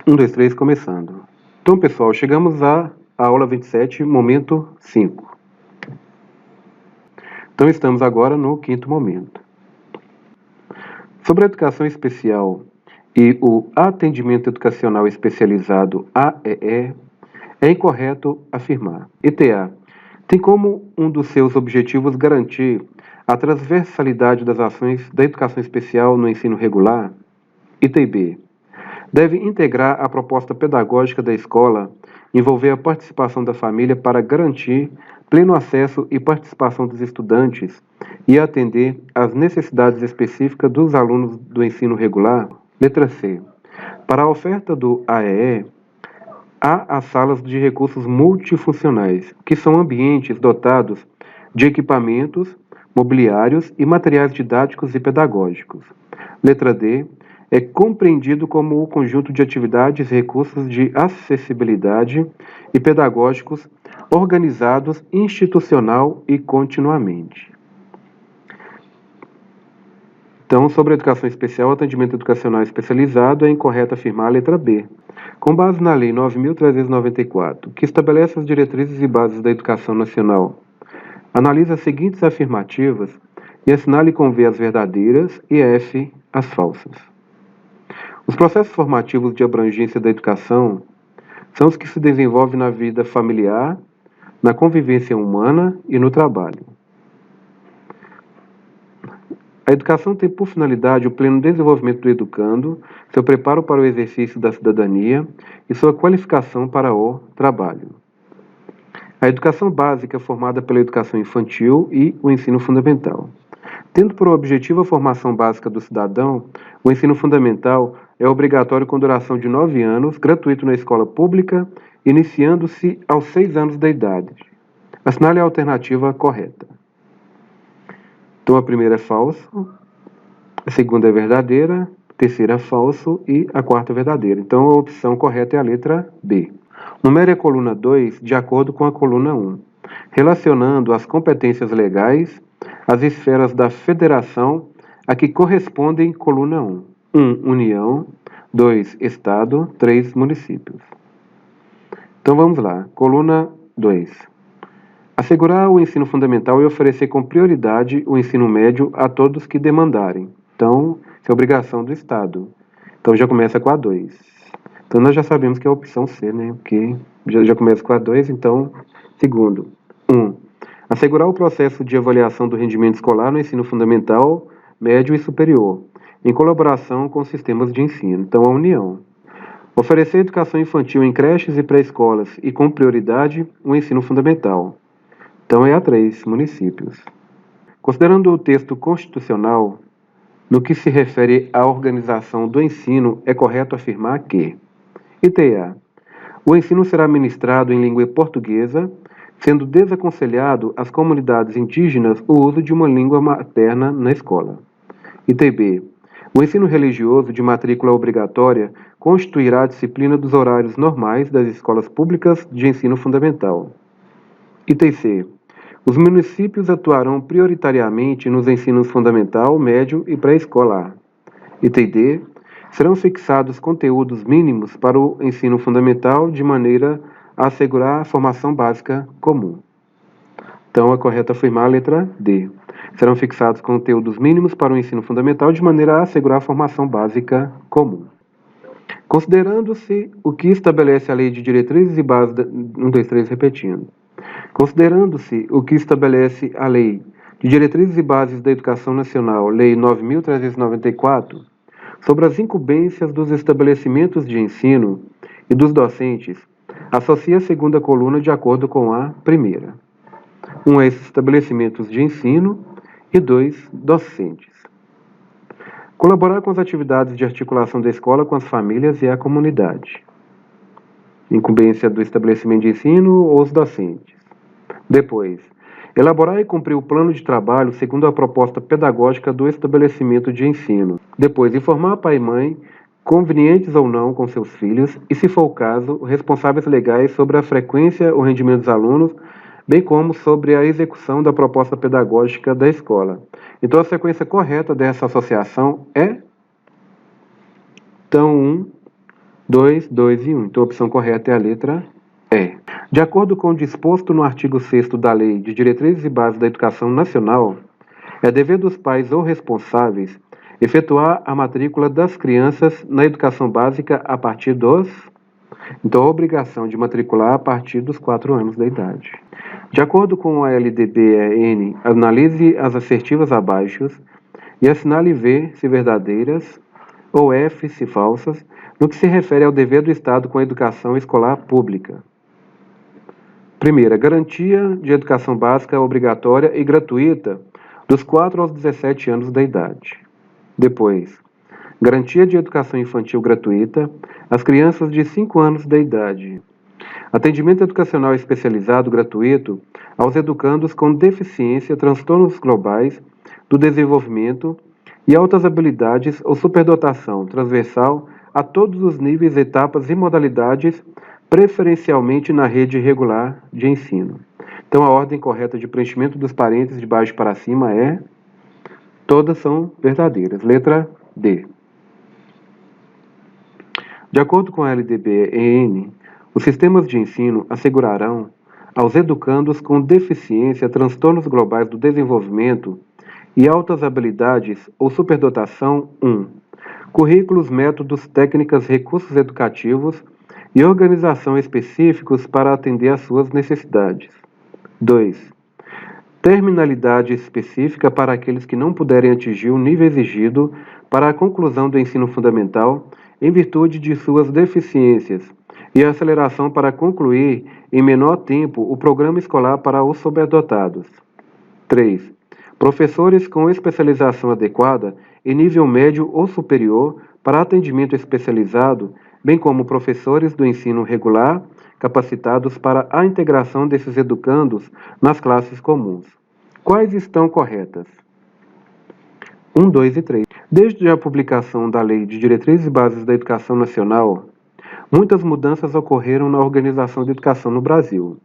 Um, dois, três, começando. Então, pessoal, chegamos à aula 27, momento 5. Então, estamos agora no quinto momento. Sobre a educação especial e o atendimento educacional especializado AEE, é incorreto afirmar. ETA tem como um dos seus objetivos garantir a transversalidade das ações da educação especial no ensino regular. ITB deve integrar a proposta pedagógica da escola, envolver a participação da família para garantir pleno acesso e participação dos estudantes e atender às necessidades específicas dos alunos do ensino regular. Letra C. Para a oferta do AEE, há as salas de recursos multifuncionais, que são ambientes dotados de equipamentos, mobiliários e materiais didáticos e pedagógicos. Letra D. É compreendido como o conjunto de atividades e recursos de acessibilidade e pedagógicos organizados institucional e continuamente. Então, sobre a educação especial, atendimento educacional especializado, é incorreto afirmar a letra B. Com base na Lei 9.394, que estabelece as diretrizes e bases da educação nacional, analisa as seguintes afirmativas e assinale com V as verdadeiras e F as falsas. Os processos formativos de abrangência da educação são os que se desenvolvem na vida familiar, na convivência humana e no trabalho. A educação tem por finalidade o pleno desenvolvimento do educando, seu preparo para o exercício da cidadania e sua qualificação para o trabalho. A educação básica é formada pela educação infantil e o ensino fundamental. Tendo por objetivo a formação básica do cidadão, o ensino fundamental é obrigatório com duração de 9 anos, gratuito na escola pública, iniciando-se aos 6 anos da idade. Assinale a alternativa correta. Então, a primeira é falso, a segunda é verdadeira, a terceira é falso e a quarta é verdadeira. Então, a opção correta é a letra B. Numere a coluna 2 de acordo com a coluna 1, relacionando as competências legais às esferas da federação a que correspondem coluna 1. 1. União. 2. Estado. 3. Municípios. Então, vamos lá. Coluna 2. Assegurar o ensino fundamental e oferecer com prioridade o ensino médio a todos que demandarem. Então, isso é obrigação do Estado. Então, já começa com a 2. Então, nós já sabemos que é a opção C, né? Porque já começa com a 2, então, segundo. 1. Assegurar o processo de avaliação do rendimento escolar no ensino fundamental, médio e superior, em colaboração com os sistemas de ensino. Então, a união. Oferecer educação infantil em creches e pré-escolas e, com prioridade, o ensino fundamental. Então, é a 3, municípios. Considerando o texto constitucional, no que se refere à organização do ensino, é correto afirmar que: item A. O ensino será ministrado em língua portuguesa, sendo desaconselhado às comunidades indígenas o uso de uma língua materna na escola. Item B. O ensino religioso de matrícula obrigatória constituirá a disciplina dos horários normais das escolas públicas de ensino fundamental. Item C. Os municípios atuarão prioritariamente nos ensinos fundamental, médio e pré-escolar. Item D. Serão fixados conteúdos mínimos para o ensino fundamental de maneira a assegurar a formação básica comum. Então, é correto afirmar a letra D. Serão fixados conteúdos mínimos para o ensino fundamental de maneira a assegurar a formação básica comum. Considerando-se o que estabelece a Lei de Diretrizes e Bases... 1, 2, 3, repetindo. Considerando-se o que estabelece a Lei de Diretrizes e Bases da Educação Nacional, Lei 9.394, sobre as incumbências dos estabelecimentos de ensino e dos docentes, associa a segunda coluna de acordo com a primeira. 1. Estabelecimentos de ensino e 2. Docentes. Colaborar com as atividades de articulação da escola com as famílias e a comunidade. Incumbência do estabelecimento de ensino ou os docentes. Depois, elaborar e cumprir o plano de trabalho segundo a proposta pedagógica do estabelecimento de ensino. Depois, informar pai e mãe, convenientes ou não com seus filhos, e, se for o caso, responsáveis legais sobre a frequência ou rendimento dos alunos, bem como sobre a execução da proposta pedagógica da escola. Então, a sequência correta dessa associação é... Então, 1, 2, 2 e 1. Então a opção correta é a letra E. De acordo com o disposto no artigo 6º da Lei de Diretrizes e Bases da Educação Nacional, é dever dos pais ou responsáveis efetuar a matrícula das crianças na educação básica a partir dos... Então, a obrigação de matricular a partir dos 4 anos da idade. De acordo com a LDB-EN, analise as assertivas abaixo e assinale V se verdadeiras ou F se falsas, no que se refere ao dever do Estado com a educação escolar pública. Primeira, garantia de educação básica obrigatória e gratuita dos 4 aos 17 anos da idade. Depois, garantia de educação infantil gratuita às crianças de 5 anos de idade. Atendimento educacional especializado gratuito aos educandos com deficiência, transtornos globais do desenvolvimento e altas habilidades ou superdotação transversal a todos os níveis, etapas e modalidades, preferencialmente na rede regular de ensino. Então, a ordem correta de preenchimento dos parênteses de baixo para cima é... Todas são verdadeiras. Letra D. De acordo com a LDB-EN, os sistemas de ensino assegurarão aos educandos com deficiência, transtornos globais do desenvolvimento e altas habilidades ou superdotação 1. Currículos, métodos, técnicas, recursos educativos e organização específicos para atender às suas necessidades. 2. Terminalidade específica para aqueles que não puderem atingir o nível exigido para a conclusão do ensino fundamental em virtude de suas deficiências e aceleração para concluir em menor tempo o programa escolar para os superdotados. 3. Professores com especialização adequada em nível médio ou superior para atendimento especializado, bem como professores do ensino regular capacitados para a integração desses educandos nas classes comuns. Quais estão corretas? 1, 2 e 3. Desde a publicação da Lei de Diretrizes e Bases da Educação Nacional, muitas mudanças ocorreram na organização da educação no Brasil.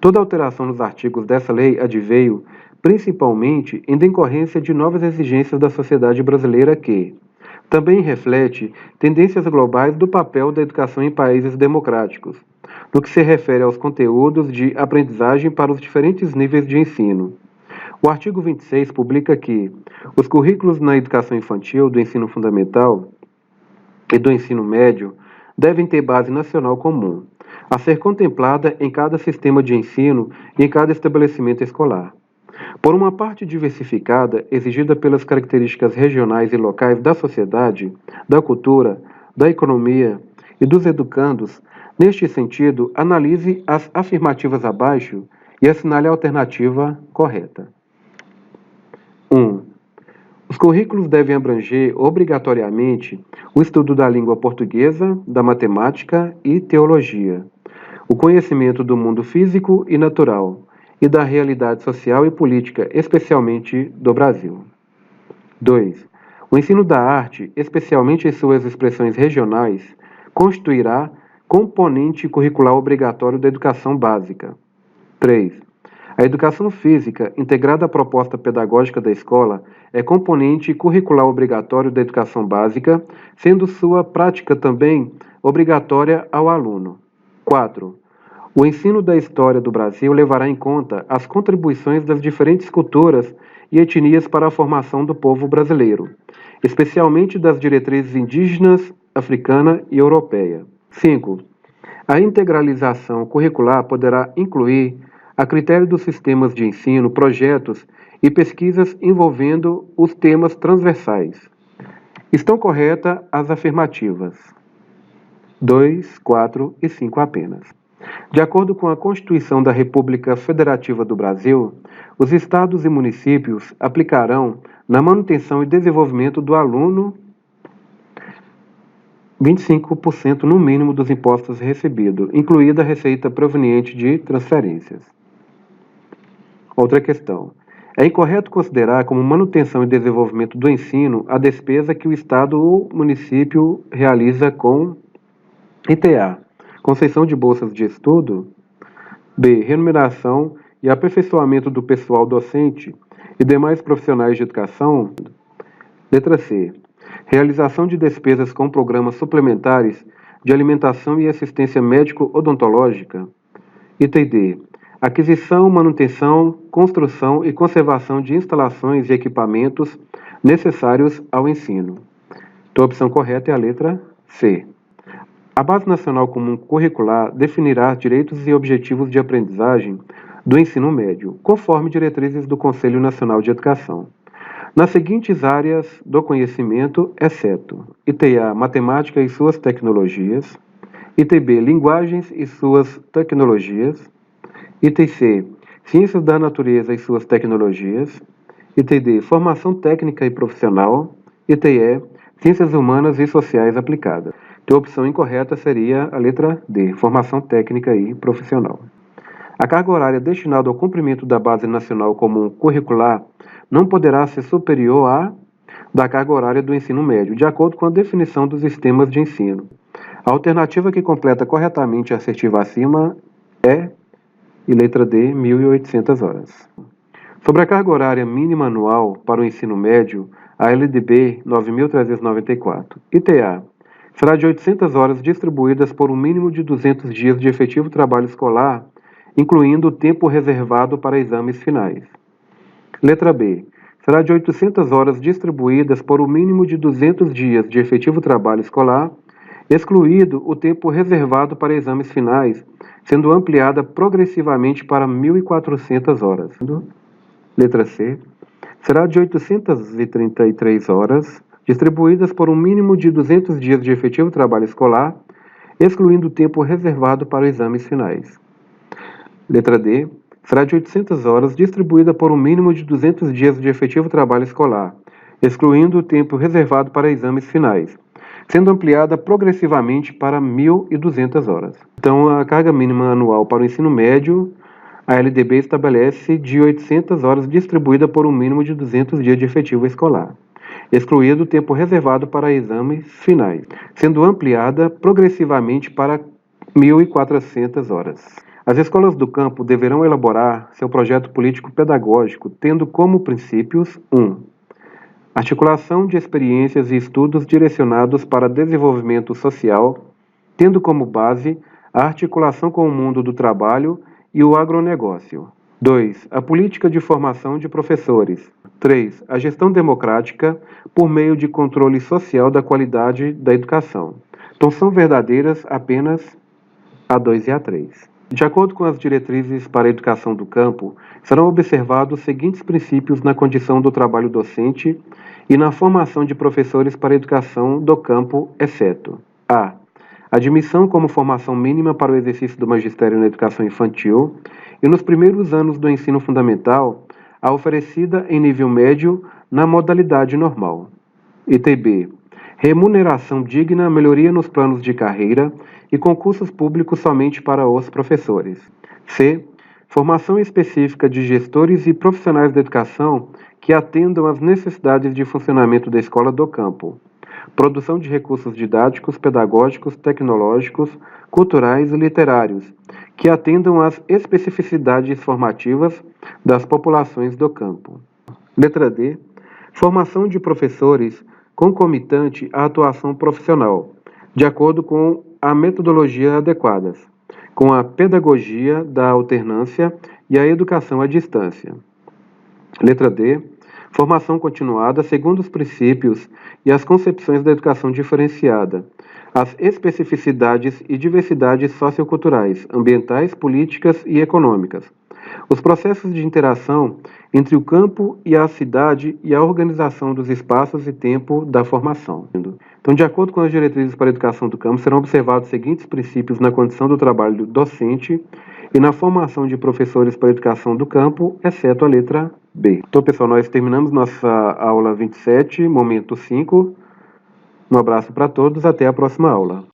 Toda alteração nos artigos dessa lei adveio principalmente em decorrência de novas exigências da sociedade brasileira que também reflete tendências globais do papel da educação em países democráticos, no que se refere aos conteúdos de aprendizagem para os diferentes níveis de ensino. O artigo 26 publica que os currículos na educação infantil, do ensino fundamental e do ensino médio devem ter base nacional comum, a ser contemplada em cada sistema de ensino e em cada estabelecimento escolar. Por uma parte diversificada, exigida pelas características regionais e locais da sociedade, da cultura, da economia e dos educandos, neste sentido, analise as afirmativas abaixo e assinale a alternativa correta. 1. Os currículos devem abranger obrigatoriamente o estudo da língua portuguesa, da matemática e teologia, o conhecimento do mundo físico e natural, e da realidade social e política, especialmente do Brasil. 2. O ensino da arte, especialmente em suas expressões regionais, constituirá componente curricular obrigatório da educação básica. 3. A educação física, integrada à proposta pedagógica da escola, é componente curricular obrigatório da educação básica, sendo sua prática também obrigatória ao aluno. 4. O ensino da história do Brasil levará em conta as contribuições das diferentes culturas e etnias para a formação do povo brasileiro, especialmente das diretrizes indígenas, africana e europeia. 5. A integralização curricular poderá incluir, a critério dos sistemas de ensino, projetos e pesquisas envolvendo os temas transversais. Estão corretas as afirmativas 2, 4 e 5 apenas. De acordo com a Constituição da República Federativa do Brasil, os estados e municípios aplicarão, na manutenção e desenvolvimento do aluno, 25% no mínimo dos impostos recebidos, incluída a receita proveniente de transferências. Outra questão. É incorreto considerar como manutenção e desenvolvimento do ensino a despesa que o estado ou município realiza com ITA, concessão de bolsas de estudo, B, remuneração e aperfeiçoamento do pessoal docente e demais profissionais de educação, letra C, realização de despesas com programas suplementares de alimentação e assistência médico-odontológica. Item D. Aquisição, manutenção, construção e conservação de instalações e equipamentos necessários ao ensino. Então, a opção correta é a letra C. A Base Nacional Comum Curricular definirá direitos e objetivos de aprendizagem do ensino médio, conforme diretrizes do Conselho Nacional de Educação, nas seguintes áreas do conhecimento, exceto: item A, matemática e suas tecnologias; item B, linguagens e suas tecnologias; item C, ciências da natureza e suas tecnologias; item D, formação técnica e profissional; item E, ciências humanas e sociais aplicadas. Então, a opção incorreta seria a letra D, formação técnica e profissional. A carga horária destinada ao cumprimento da Base Nacional Comum Curricular não poderá ser superior à da carga horária do ensino médio, de acordo com a definição dos sistemas de ensino. A alternativa que completa corretamente a assertiva acima é, e letra D, 1.800 horas. Sobre a carga horária mínima anual para o ensino médio, a LDB 9.394. Item A. Será de 800 horas distribuídas por um mínimo de 200 dias de efetivo trabalho escolar, incluindo o tempo reservado para exames finais. Letra B. Será de 800 horas distribuídas por um mínimo de 200 dias de efetivo trabalho escolar, excluído o tempo reservado para exames finais, sendo ampliada progressivamente para 1.400 horas. Letra C. Será de 833 horas, distribuídas por um mínimo de 200 dias de efetivo trabalho escolar, excluindo o tempo reservado para exames finais. Letra D. Será de 800 horas, distribuída por um mínimo de 200 dias de efetivo trabalho escolar, excluindo o tempo reservado para exames finais, sendo ampliada progressivamente para 1.200 horas. Então, a carga mínima anual para o ensino médio, a LDB estabelece de 800 horas distribuída por um mínimo de 200 dias de efetivo escolar, excluído o tempo reservado para exames finais, sendo ampliada progressivamente para 1.400 horas. As escolas do campo deverão elaborar seu projeto político-pedagógico, tendo como princípios 1. Articulação de experiências e estudos direcionados para desenvolvimento social, tendo como base a articulação com o mundo do trabalho e o agronegócio. 2. A política de formação de professores. 3. A gestão democrática por meio de controle social da qualidade da educação. Então, são verdadeiras apenas a 2 e a 3. De acordo com as diretrizes para a educação do campo, serão observados os seguintes princípios na condição do trabalho docente e na formação de professores para a educação do campo, exceto: a. Admissão como formação mínima para o exercício do magistério na educação infantil e nos primeiros anos do ensino fundamental, a oferecida em nível médio na modalidade normal. Item B. Remuneração digna, melhoria nos planos de carreira e concursos públicos somente para os professores. C. Formação específica de gestores e profissionais da educação que atendam às necessidades de funcionamento da escola do campo. Produção de recursos didáticos, pedagógicos, tecnológicos, culturais e literários, que atendam às especificidades formativas das populações do campo. Letra D. Formação de professores concomitante à atuação profissional, de acordo com a metodologia adequadas, com a pedagogia da alternância e a educação à distância. Letra D. Formação continuada segundo os princípios e as concepções da educação diferenciada, as especificidades e diversidades socioculturais, ambientais, políticas e econômicas, os processos de interação entre o campo e a cidade e a organização dos espaços e tempo da formação. Então, de acordo com as diretrizes para a educação do campo, serão observados os seguintes princípios na condição do trabalho docente e na formação de professores para a educação do campo, exceto a letra B. Então, pessoal, nós terminamos nossa aula 27, momento 5. Um abraço para todos, até a próxima aula.